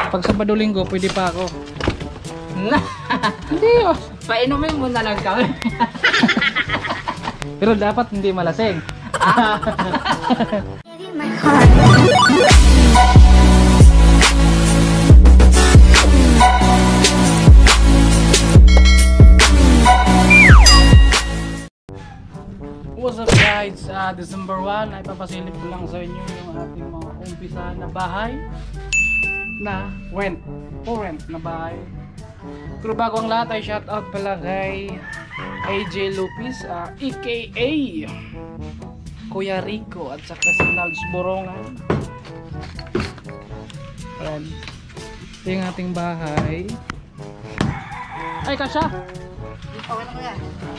Pag Sabado Linggo, pwede pa ako. Hindi oh. Painumin mo na lang kami. Pero dapat hindi malasing. What's up guys? December 1 ay papasilip ko lang sa inyo yung ating mga umpisa na bahay na for rent na bahay. Pero bago ang lahat ay shoutout pala kay AJ Lupis, aka Kuya Rico at saka si Nalds Borongan. Ayan. Ito yung ating bahay. Ay kasya!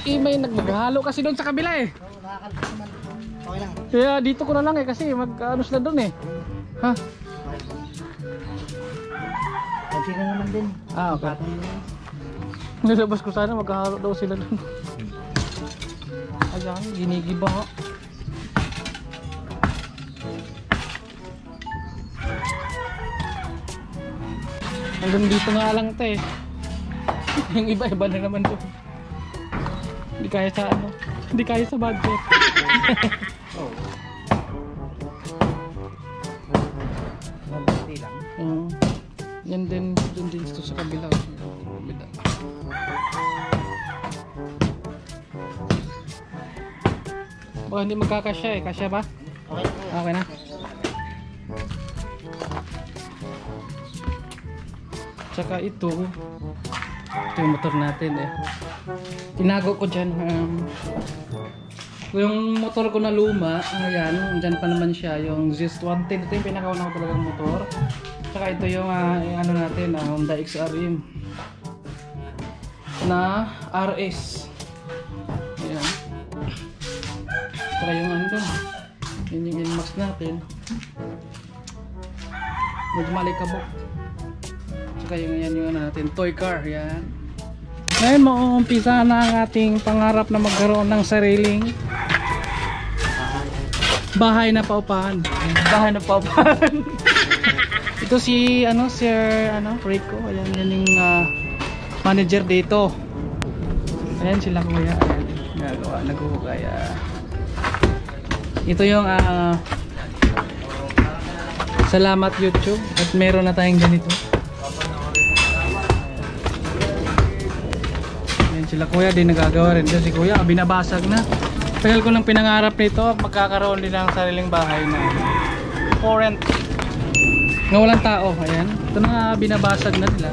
May nagmaghalo kasi doon sa kabila eh. Okay lang. Kaya dito ko na lang eh kasi mag-ano sila doon eh. Ha? Sino naman din. Okay. Nilabas ko sana maghahalo daw sila doon. Ayan, ginigiba. Hanggang dito nga lang ito eh. Yung iba-iba na naman doon. Hindi kaya sa ano. Hindi kaya sa budget. Oh. Mabati lang. Yan din dito sa kabila. Baka hindi magkakasya eh. Kasya ba? Okay. Okay na. Tsaka ito yung motor natin eh. Tinago ko dyan. Yung motor ko na luma, ayan, dyan pa naman siya. Yung ZS110, ito yung pinakauna ko talagang motor. Tsaka ito yung ano natin, Honda XRM na RS. Ayan. Tsaka yung ano doon, yun yung Inmax natin. Medyo malikabok. Tsaka yung yan yung ano natin, toy car. Yan. Ngayon mauumpisa na ang ating pangarap na magkaroon ng sariling bahay na paupahan. Bahay na paupahan. Ito si Sir Rico. Ayan, yan yung manager dito. Ayan sila kuya. Ayan, naghuhukay. Ito yung salamat YouTube at meron na tayong ganito. Ayan sila kuya, din nagagawa rin. Kasi kuya, binabasag na. Tagal ko nang pinangarap nito, magkakaroon din ng sariling bahay na for rent. Nga walang tao, ayan. Ito na binabasag na nila.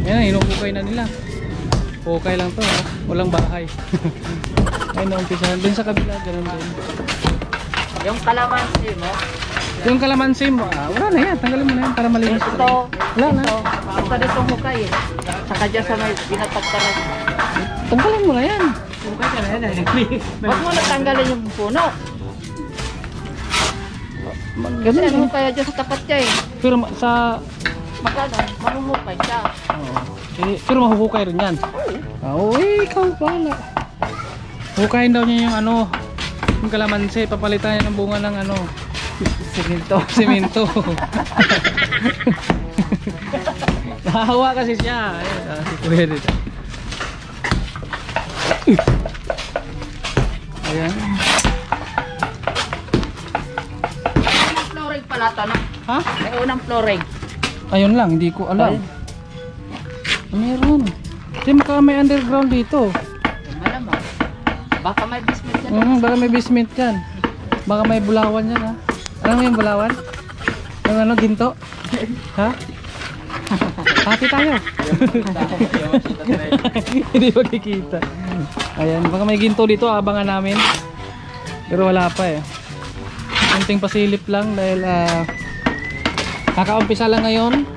Ayan, hinukukay na nila. Okay lang to, ha? Walang bahay. Ayun, naumpisahan. Din sa kabila, ganun din. Yung kalamansi mo? Yung kalamansi mo, wala na yan. Tanggalin mo na yan para malinis. Ito, wala na. ito dito hukay eh. Saka dyan sa may binatagtaran. Tanggalin mo na yan. Hukay ka na yan eh. Huwag mo natanggalin yung puno. Kasi ano kaya dyan sa tapat niya eh. Pero sa... Magkano, mamumukay siya. Pero mahuhukay rin yan. Oo, ikaw pala. Hukayin daw niya yung yung kalamansi. Papalitan niya ng bunga ng simento. Nahahawa kasi siya. Ayan, si Kuya dito. Ayan. Flooring pala ito, no? Ha? May unang flooring. Ayun lang, hindi ko alam. Meron. Hindi may underground dito. Malamang. Baka may basement yan. Baka may basement yan. Baka may bulawan yan ha. Alam mo yung bulawan? Yung ginto? Ha? Pati tayo. Hindi makikita. Ayan, baka may ginto dito, abangan namin. Pero wala pa eh. Kunting pasilip lang dahil kakaumpisa lang ngayon.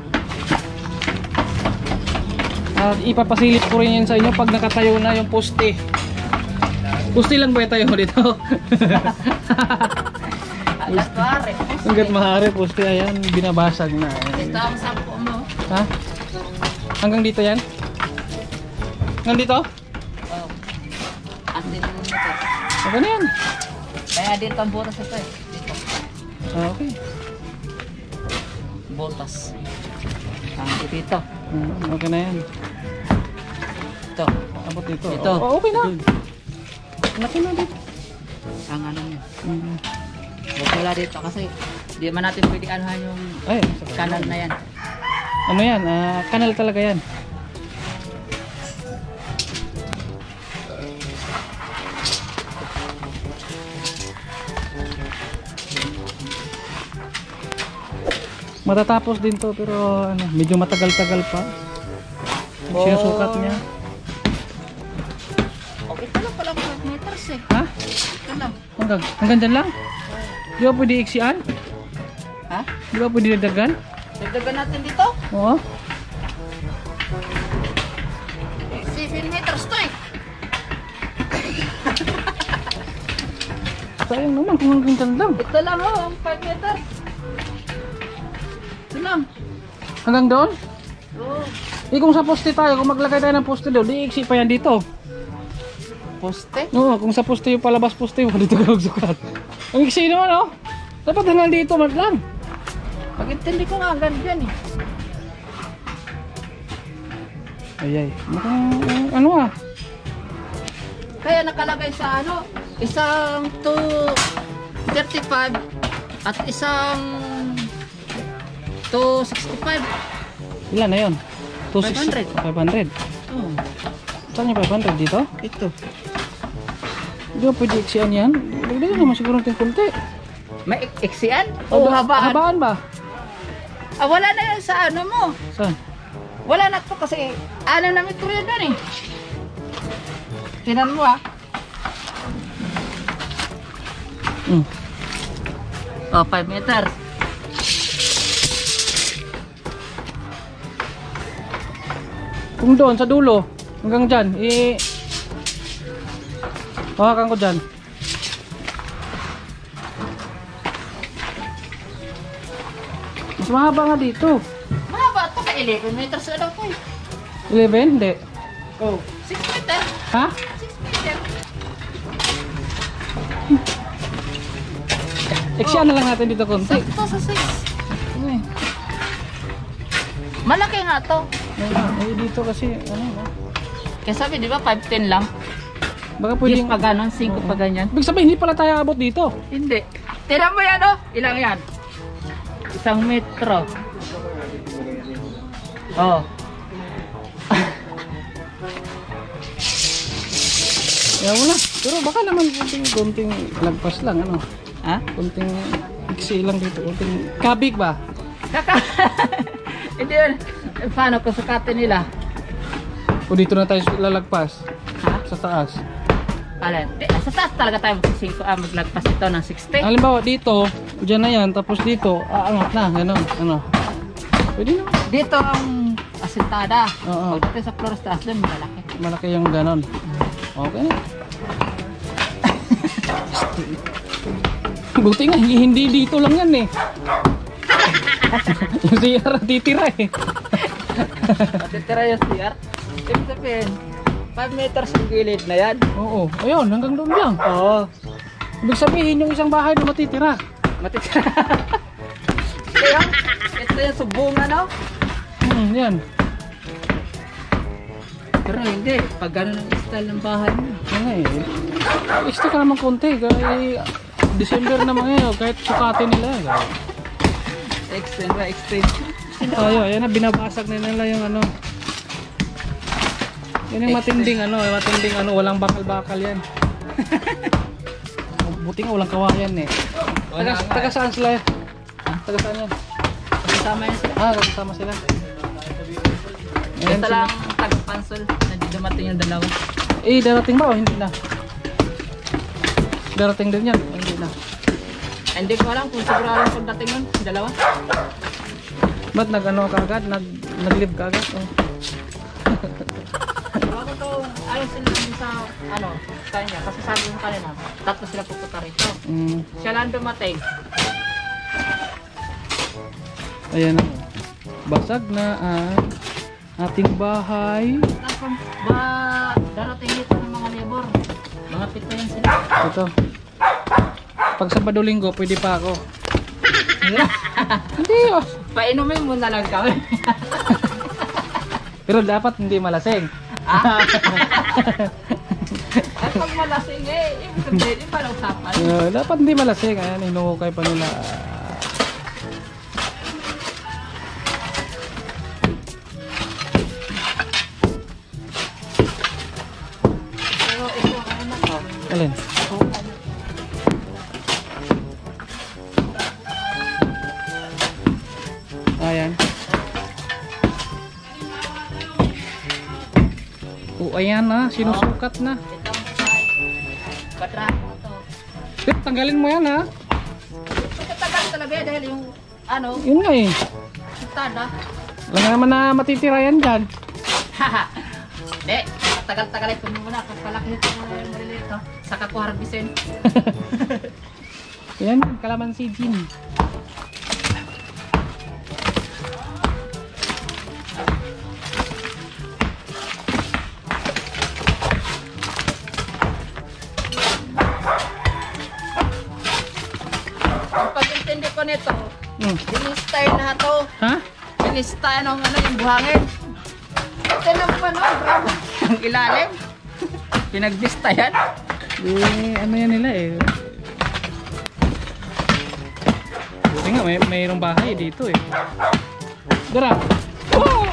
At ipapasilip ko rin yan sa inyo pag nakatayo na yung poste. Poste lang ba tayo dito? Hanggat maaari poste, ayan, binabasag na. Ito ang sampo mo. Ha? Hanggang dito yan? Hanggang dito? Oh. Atin mo ito. Ano yan? Kaya dito ang butas ito eh. Dito. Ah, okay. Butas. Ang dito. Okay na yan. Ito. Abot dito. Ito. Oh, okay na. Laki na dito. Ang ano niya. Huwag wala dito kasi di man natin pwede anuhan yung Ay, kanal na yan. ano yan? Kanal talaga yan. Matatapos din to pero ano, medyo matagal-tagal pa. Sinusukat niya. Okay, ito lang pala 5 meters eh. Ha? Ito lang. Hanggang dyan lang? Di ba pwede iksian? Ha? Di ba pwede dagdagan? Dagdagan natin dito. Oo. 7 meters to eh. Sayang naman kung hanggang dyan lang. Ito lang oh, 5 meters. Ito lang. Hanggang doon? Oo. Eh kung sa poste tayo, kung maglagay tayo ng poste doon, di iksi pa yan dito. Poste? Oo, kung sa poste yung palabas poste mo, dito ka magsukat. Ang iksi naman oh. Dapat hanggang dito man lang. Pag-intindi ko nga hanggang dyan eh. Ayay, mukhang ano ah. Kaya nakalagay sa ano, isang 235 at isang 265. Ilan na yun? 500. 500. Oh. Saan yung 500 dito? Ito. Hindi ba pwede iksian yan? Dagdagan naman siguro natin kunti. May iksian? O habaan? Habaan ba? Ah, wala na yan sa ano mo. Saan? Wala na to kasi 6 na metro yan doon eh. Tinan mo ah. Oh, 5 meters. Kung doon sa dulo, hanggang dyan, hawakan ko dyan. Mas mahaba nga dito. Mahaba ito ka 11 meters na lang po eh. 11? Hindi. Oh. 6 meters. Ha? 6 meters. Iksian na lang natin dito konti. Sakto sa 6. Malaki nga to. Dito kasi, ano ba? Kaya sabi di ba 5'10 lang? Baka 10 pwedeng... pa ganon, 5 pa ganyan. Ibig sabihin, hindi pala tayo abot dito. Hindi. Tinan mo yan oh. Ilang yan? 1 metro. Oh. Kaya wala. Pero baka naman konting lagpas lang, ano? Ha? Konting iksi lang dito. Konting kabig ba? Kaka. Hindi yun. Paano kung sukatin nila? O dito na tayo lalagpas? Ha? Sa taas? Alin? Sa taas talaga tayo maglagpas ito ng 60. Halimbawa dito, dyan na yan, tapos dito, aangat na, gano'n, ano. Pwede naman. Dito ang asintada. Oo. Pag dito sa floor taas doon, malaki. Malaki yung gano'n. Okay na. Buti nga, hindi dito lang yan eh. Yung CR titira eh. Matitira yung CR. Ibig sabihin, 5 meters yung gilid na yan. Oo, ayun, hanggang doon lang. Oo. Ibig sabihin yung isang bahay na matitira. Matitira. Kaya, ito yung subungan no? Yan. Pero hindi, pag gano'n ang style ng bahay mo. Yan nga eh. Extra ka naman konti. Kaya December naman ngayon, kahit sukatin nila. Extend ba, extend. Tayo, ayan na, binabasag na nila yung ano. Yan yung matinding ano, walang bakal-bakal yan. Buti nga walang kawayan eh. Taga saan sila? Taga saan yan? Kasama yun sila. Kasama sila. Ito lang taga-pansol na di dumating yung dalawa. Darating ba o hindi na? Darating din yan o hindi na? Hindi ko alam kung sigurado pagdating nun, dalawa. Ba't nag-ano ka agad? Nag-live ka agad? Oh. Bago to, ayaw sila sa, kanya. Kasi sabi mo kanina, tatlo sila pupunta rito. Siya lang dumating. Ayan na. Basag na ang ating bahay. Tapos darating dito ng mga labor. Mga pito yan sila. Ito. Pag Sabado Linggo, pwede pa ako. Hindi oh. Painumin mo na lang kami. Pero dapat hindi malasing. At pag malasing ibig sabihin, para usapan. Dapat hindi malasing. Ayan, hinuhukay pa nila. Pero ito, ano ko? Alin? Ayan. Oh, ayan na. Sinusukat na. Ito, kwadrado to. Pero tanggalin mo yan ha. Pagkatagal talaga dahil yung, ano, Yun nga eh. sutada. Wala naman na matitira yan dyan. Haha. Hindi, tagal-tagal ito muna. Kapalaki ito muna yung maliliit. Saka ko harbisin. Yan, kalamansi gin. Ang pag-intindi ko nito, dinistay na to. Ha? Dinistay ng ano, yung buhangin. Ito naman, grabe. Ang ilalim. Pinagdistayan. Eh, ano yan nila eh. Buti nga, mayroong bahay dito eh. Dara! Oh!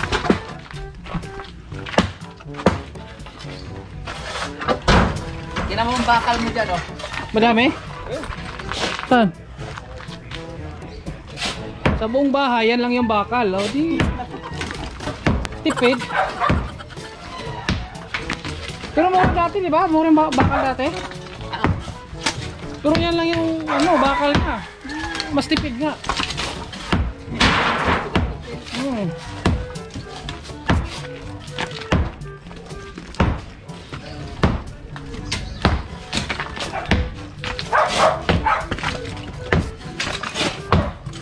Tingnan mo ang bakal mo dyan, oh. Madami? Saan? Sa buong bahay, yan lang yung bakal. O di... tipid. Pero mura dati, di ba? Mura yung bakal dati. Pero yan lang yung ano, bakal niya. Mas tipid nga.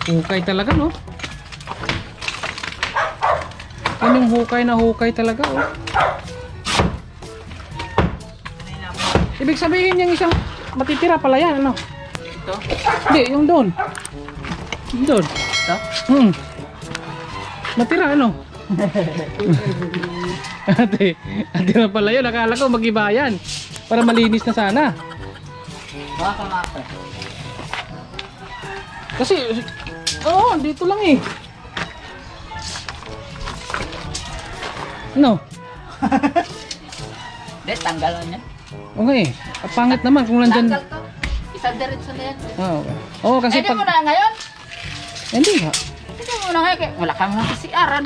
Hukay talaga, no? Yan yung hukay talaga, oh. Ibig sabihin yung isang matitira pala yan, ano? Ito? Hindi, yung doon. Yung doon. Ito? Matira, ano? ate na pala yun. Akala ko mag-iba yan. Para malinis na sana. Baka maka. Kasi, oo, dito lang eh. No? Hindi, tanggalan yan. Okay. Pangit naman kung nandyan. Tanggal to. Isang diretso na yan. Ah, okay. Oo, kasi Hindi mo na ngayon. Hindi nga. Hindi mo na ngayon. Wala ka muna si Aran.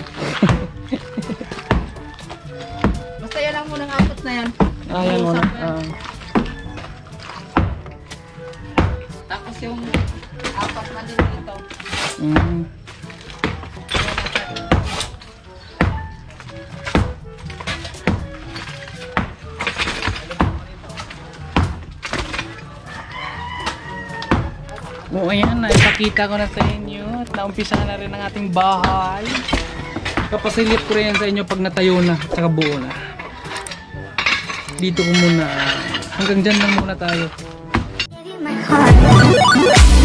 Basta yan lang muna ng apat na yan. Ayan mo na. Tapos yung apat na din dito. O ayan, naipakita ko na sa inyo at naumpisa na rin ang ating bahay. Kapasilip ko rin yan sa inyo pag natayo na at saka buo na. Dito ko muna, hanggang dyan lang muna tayo. My heart.